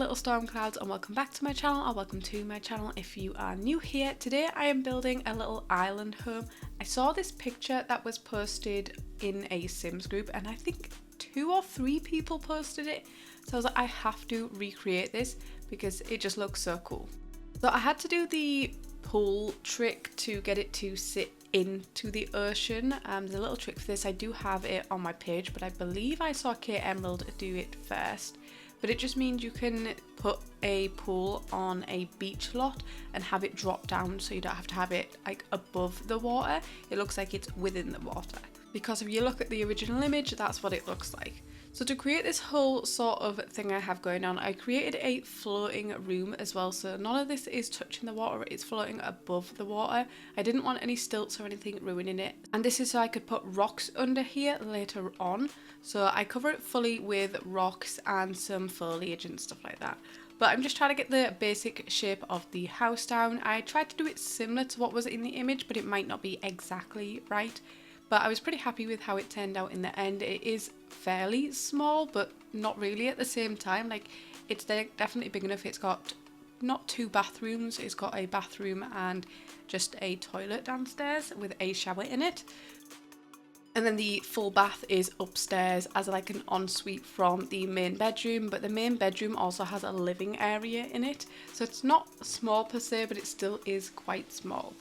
little storm clouds, and welcome back to my channel, or welcome to my channel if you are new here. Today I am building a little island home. I saw this picture that was posted in a Sims group, and I think 2 or 3 people posted it, so I was like, I have to recreate this because it just looks so cool. So I had to do the pool trick to get it to sit into the ocean. There's a little trick for this. I do have it on my page, but I believe I saw Kate Emerald do it first. But it just means you can put a pool on a beach lot and have it drop down, so you don't have to have it like above the water. It looks like it's within the water, because if you look at the original image, that's what it looks like. So to create this whole sort of thing I have going on, I created a floating room as well, so none of this is touching the water, it's floating above the water. I didn't want any stilts or anything ruining it, and this is so I could put rocks under here later on. So I cover it fully with rocks and some foliage and stuff like that. But I'm just trying to get the basic shape of the house down. I tried to do it similar to what was in the image, but it might not be exactly right. But I was pretty happy with how it turned out in the end. It is fairly small, but not really at the same time. Like, it's definitely big enough. It's got not 2 bathrooms, it's got a bathroom and just a toilet downstairs with a shower in it. And then the full bath is upstairs as like an ensuite from the main bedroom, but the main bedroom also has a living area in it. So it's not small per se, but it still is quite small.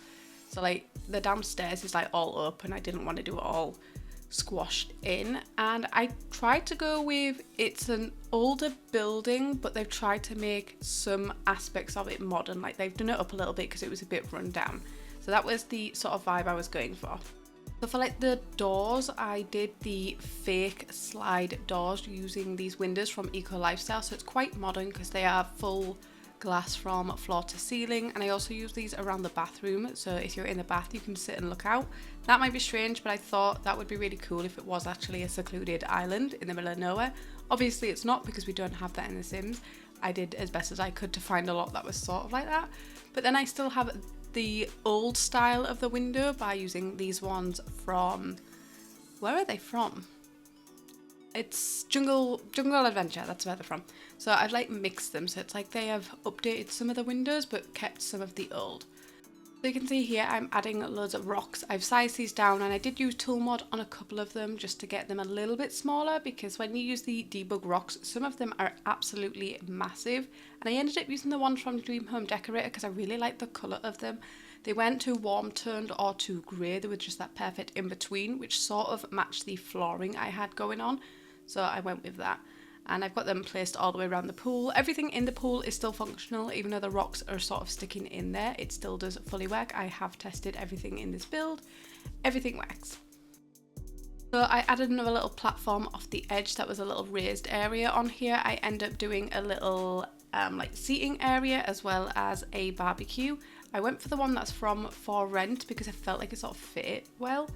So like the downstairs is like all open. I didn't want to do it all squashed in, and I tried to go with, it's an older building, but they've tried to make some aspects of it modern. Like they've done it up a little bit because it was a bit run down. So that was the sort of vibe I was going for. So for like the doors, I did the fake slide doors using these windows from Eco Lifestyle. So it's quite modern because they are full glass from floor to ceiling, and I also use these around the bathroom, so if you're in the bath you can sit and look out. That might be strange, but I thought that would be really cool if it was actually a secluded island in the middle of nowhere. Obviously it's not, because we don't have that in The Sims. I did as best as I could to find a lot that was sort of like that, but then I still have the old style of the window by using these ones from, where are they from? It's Jungle Adventure, that's where they're from. So I've like mixed them, so it's like they have updated some of the windows but kept some of the old. So you can see here I'm adding loads of rocks. I've sized these down, and I did use tool mod on a couple of them just to get them a little bit smaller, because when you use the debug rocks, some of them are absolutely massive. And I ended up using the ones from Dream Home Decorator because I really like the colour of them. They weren't too warm toned or too grey, they were just that perfect in between, which sort of matched the flooring I had going on. So I went with that, and I've got them placed all the way around the pool. Everything in the pool is still functional, even though the rocks are sort of sticking in there. It still does fully work. I have tested everything in this build. Everything works. So I added another little platform off the edge that was a little raised area on here. I end up doing a little like seating area as well as a barbecue. I went for the one that's from For Rent because I felt like it sort of fit well.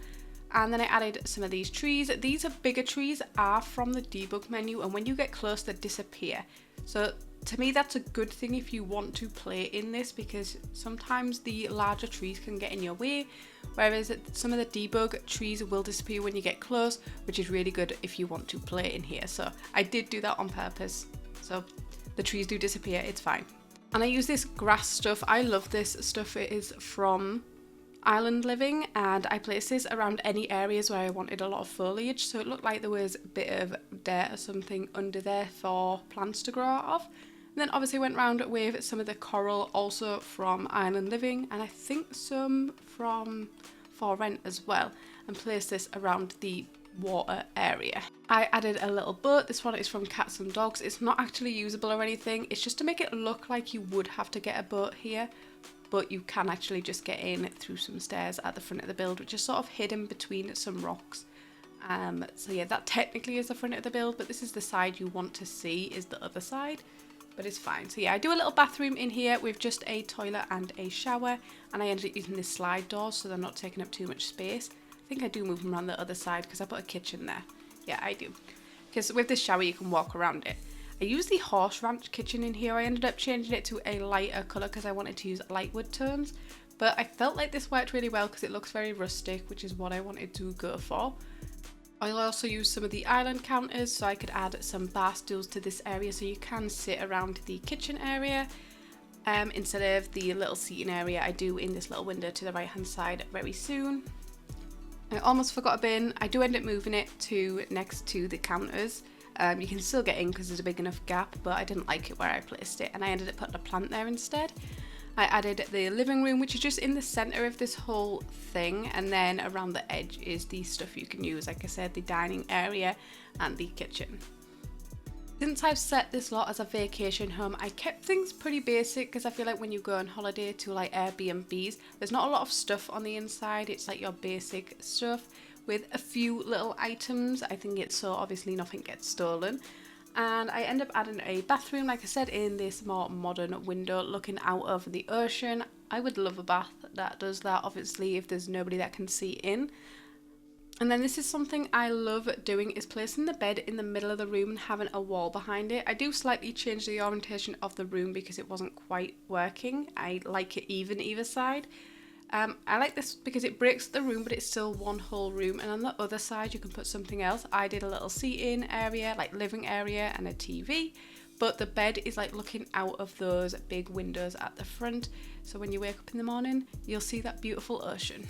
And then I added some of these trees. These are bigger trees, are from the debug menu, and when you get close they disappear. So to me that's a good thing if you want to play in this, because sometimes the larger trees can get in your way, whereas some of the debug trees will disappear when you get close, which is really good if you want to play in here. So I did do that on purpose, so the trees do disappear, it's fine. And I use this grass stuff. I love this stuff. It is from Island Living, and I placed this around any areas where I wanted a lot of foliage, so it looked like there was a bit of dirt or something under there for plants to grow out of. And then obviously went round with some of the coral, also from Island Living, and I think some from For Rent as well, and placed this around the water area. I added a little boat. This one is from Cats and Dogs. It's not actually usable or anything, it's just to make it look like you would have to get a boat here, but you can actually just get in through some stairs at the front of the build, which is sort of hidden between some rocks. So yeah, that technically is the front of the build, but this is the side you want to see, is the other side, but it's fine. So yeah, I do a little bathroom in here with just a toilet and a shower, and I ended up using this slide doors so they're not taking up too much space. I think I do move them around the other side because I put a kitchen there. Yeah, I do. Because with this shower you can walk around it. I used the Horse Ranch kitchen in here. I ended up changing it to a lighter colour because I wanted to use light wood tones, but I felt like this worked really well because it looks very rustic, which is what I wanted to go for. I'll also use some of the island counters, so I could add some bar stools to this area so you can sit around the kitchen area instead of the little seating area I do in this little window to the right hand side very soon. I almost forgot a bin. I do end up moving it to next to the counters. You can still get in because there's a big enough gap, but I didn't like it where I placed it and I ended up putting a plant there instead. I added the living room, which is just in the center of this whole thing, and then around the edge is the stuff you can use, like I said, the dining area and the kitchen. Since I've set this lot as a vacation home, I kept things pretty basic because I feel like when you go on holiday to like Airbnbs, there's not a lot of stuff on the inside. It's like your basic stuff with a few little items. I think it's so obviously nothing gets stolen. And I end up adding a bathroom, like I said, in this more modern window looking out over the ocean. I would love a bath that does that, obviously, if there's nobody that can see in. And then this is something I love doing, is placing the bed in the middle of the room and having a wall behind it. I do slightly change the orientation of the room because it wasn't quite working. I like it even either side. I like this because it breaks the room, but it's still one whole room, and on the other side you can put something else. I did a little seating area, like living area, and a TV, but the bed is like looking out of those big windows at the front, so when you wake up in the morning you'll see that beautiful ocean.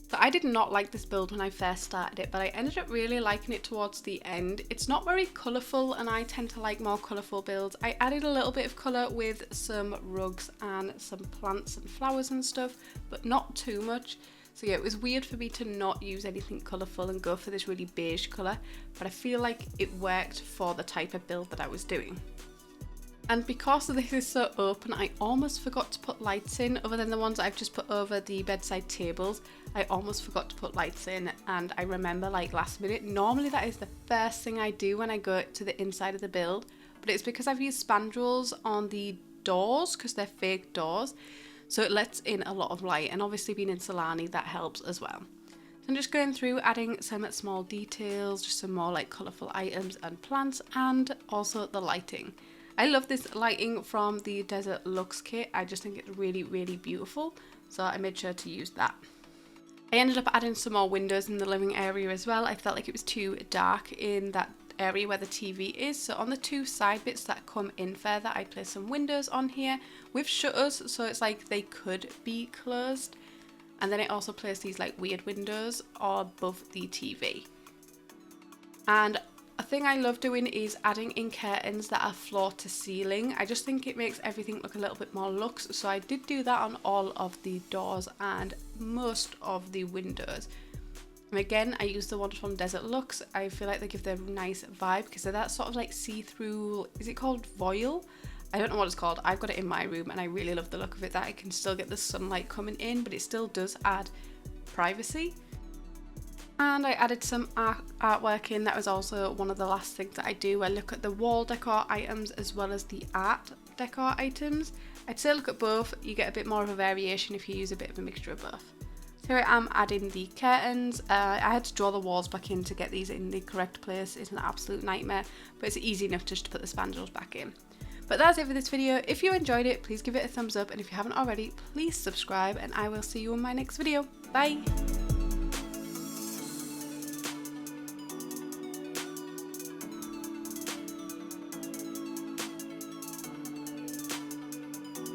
So I did not like this build when I first started it, but I ended up really liking it towards the end. It's not very colourful, and I tend to like more colourful builds. I added a little bit of colour with some rugs and some plants and flowers and stuff, but not too much. So yeah, it was weird for me to not use anything colourful and go for this really beige colour, but I feel like it worked for the type of build that I was doing. And because this is so open, I almost forgot to put lights in, other than the ones I've just put over the bedside tables. I almost forgot to put lights in, and I remember like last minute. Normally that is the first thing I do when I go to the inside of the build, but it's because I've used spandrels on the doors because they're fake doors, so it lets in a lot of light, and obviously being in Solani that helps as well. So I'm just going through adding some small details, just some more like colourful items and plants, and also the lighting. I love this lighting from the Desert Lux kit. I just think it's really, really beautiful, so I made sure to use that. I ended up adding some more windows in the living area as well. I felt like it was too dark in that area where the TV is, so on the two side bits that come in further, I placed some windows on here with shutters, so it's like they could be closed. And then it also placed these like weird windows above the TV. And a thing I love doing is adding in curtains that are floor to ceiling. I just think it makes everything look a little bit more luxe, so I did do that on all of the doors and most of the windows. And again, I use the ones from Desert Lux. I feel like they give them a nice vibe because they're that sort of like see-through, is it called voile? I don't know what it's called. I've got it in my room and I really love the look of it, that I can still get the sunlight coming in, but it still does add privacy. And I added some artwork in. That was also one of the last things that I do. I look at the wall decor items as well as the art decor items. I'd say look at both. You get a bit more of a variation if you use a bit of a mixture of both. So here I am adding the curtains. I had to draw the walls back in to get these in the correct place. It's an absolute nightmare, but it's easy enough just to put the spandrels back in. But that's it for this video. If you enjoyed it, please give it a thumbs up, and if you haven't already, please subscribe, and I will see you in my next video. Bye!